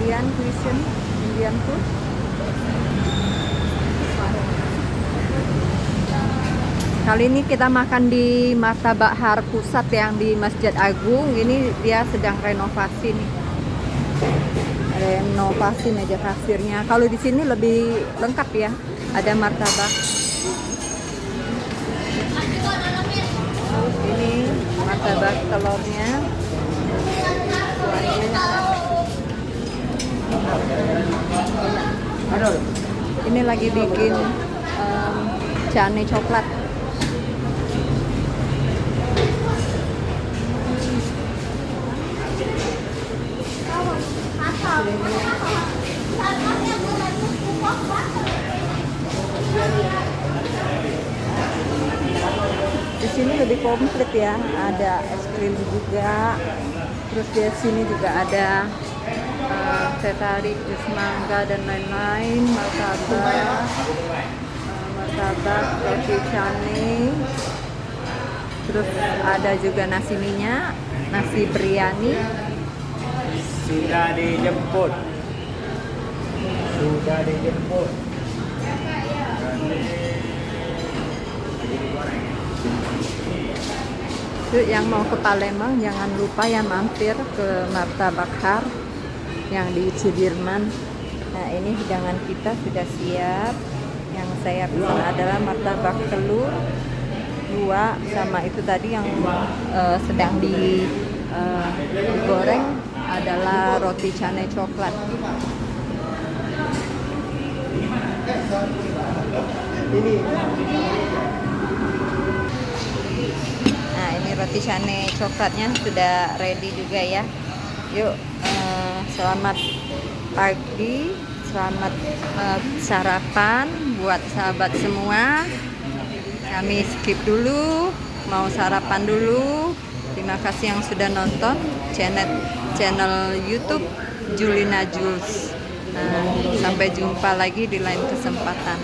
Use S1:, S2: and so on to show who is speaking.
S1: Indian cuisine, Indian food. Kali ini kita makan di Martabak Har Pusat yang di Masjid Agung. Ini dia sedang renovasi nih. Renovasi meja kasirnya. Kalau di sini lebih lengkap ya. Ada martabak. Ini martabak telurnya. Ini lagi bikin cane coklat. Di sini lebih komplit ya, ada es krim juga. Terus di sini juga ada teh tarik, jus mangga dan lain-lain, martabak, roti cane. Terus ada juga nasi minyak, nasi biryani.
S2: Sudah dijemput.
S1: Yuk, yang mau ke Palembang jangan lupa ya mampir ke Martabak Har yang di Sudirman. Nah, ini hidangan kita sudah siap. Yang saya pesan adalah martabak telur 2 sama itu tadi yang sedang digoreng adalah roti cane coklat. Nah, ini roti cane coklatnya sudah ready juga ya. Yuk, selamat pagi, selamat sarapan buat sahabat semua. Kami skip dulu, mau sarapan dulu. Terima kasih yang sudah nonton channel YouTube Julina Jules. Sampai jumpa lagi di lain kesempatan.